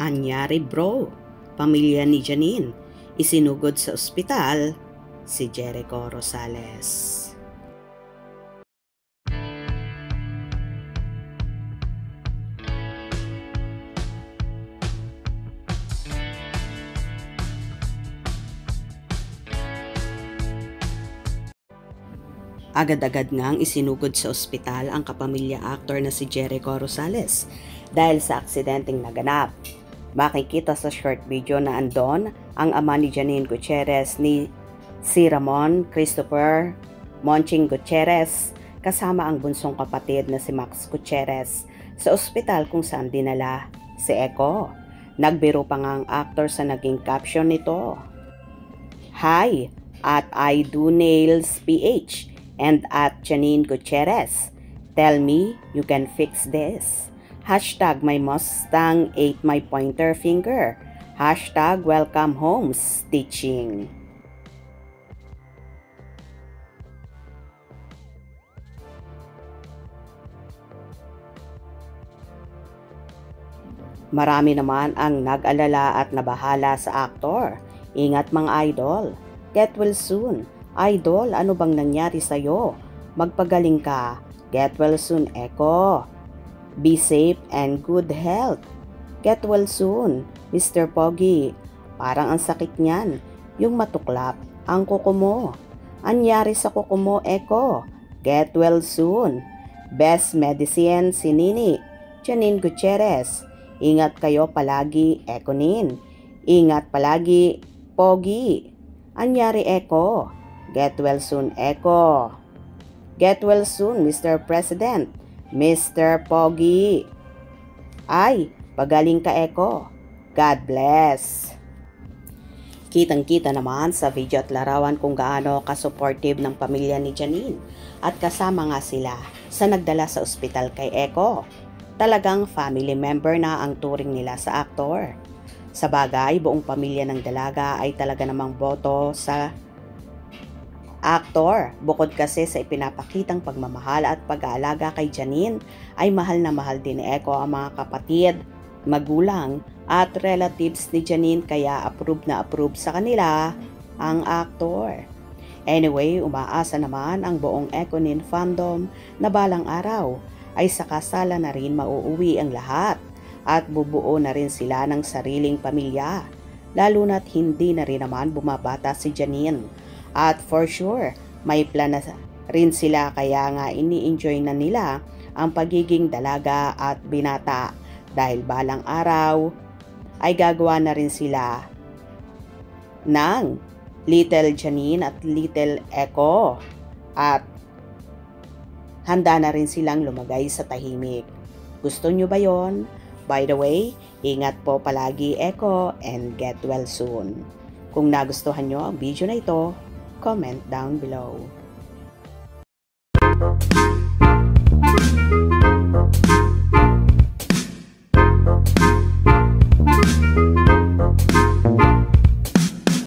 Anyari bro, pamilya ni Janine, isinugod sa ospital si Jericho Rosales. Agad-agad ngang isinugod sa ospital ang kapamilya actor na si Jericho Rosales dahil sa aksidenteng naganap. Makikita sa short video na andon ang ama ni Janine Gutierrez ni si Ramon Christopher Monching Gutierrez kasama ang bunsong kapatid na si Max Gutierrez sa ospital kung saan dinala si Echo. Nagbiro pa nga ang actor sa naging caption nito. Hi, at I Do Nails PH and at Janine Gutierrez. Tell me you can fix this. Hashtag my Mustang ate my pointer finger. Hashtag welcome home stitching. Marami naman ang nag-alala at nabahala sa aktor. Ingat mga idol. Get well soon. Idol, ano bang nangyari sa'yo? Magpagaling ka. Get well soon, Echo. Be safe and good health. Get well soon, Mr. Pogi. Parang ang sakit niyan. Yung matuklap ang kuko mo. Anyari sa kuko mo, Echo. Get well soon. Best medicine si Nini. Janine Gutierrez. Ingat kayo palagi, Echo Nin. Ingat palagi, Pogi. Anyari, Echo. Get well soon, Echo. Get well soon, Mr. President. Mr. Pogi. Ay, pagaling ka, Echo. God bless. Kitang-kita naman sa video at larawan kung gaano ka-supportive ng pamilya ni Janine at kasama nga sila sa nagdala sa ospital kay Echo. Talagang family member na ang turing nila sa aktor. Sa bagay, buong pamilya ng dalaga ay talaga namang boto sa aktor. Bukod kasi sa ipinapakitang pagmamahal at pag-aalaga kay Janine, ay mahal na mahal din ni Echo ang mga kapatid, magulang at relatives ni Janine kaya approve na approve sa kanila ang aktor. Anyway, umaasa naman ang buong Echo Nin fandom na balang araw ay sa kasala na rin mauuwi ang lahat at bubuo na rin sila ng sariling pamilya, lalo na't hindi na rin naman bumabata si Janine. At for sure, may plan na rin sila kaya nga ini-enjoy na nila ang pagiging dalaga at binata dahil balang araw ay gagawa na rin sila ng Little Janine at Little Echo at handa na rin silang lumagay sa tahimik. Gusto nyo ba yon? By the way, ingat po palagi Echo and get well soon. Kung nagustuhan nyo ang video na ito, comment down below.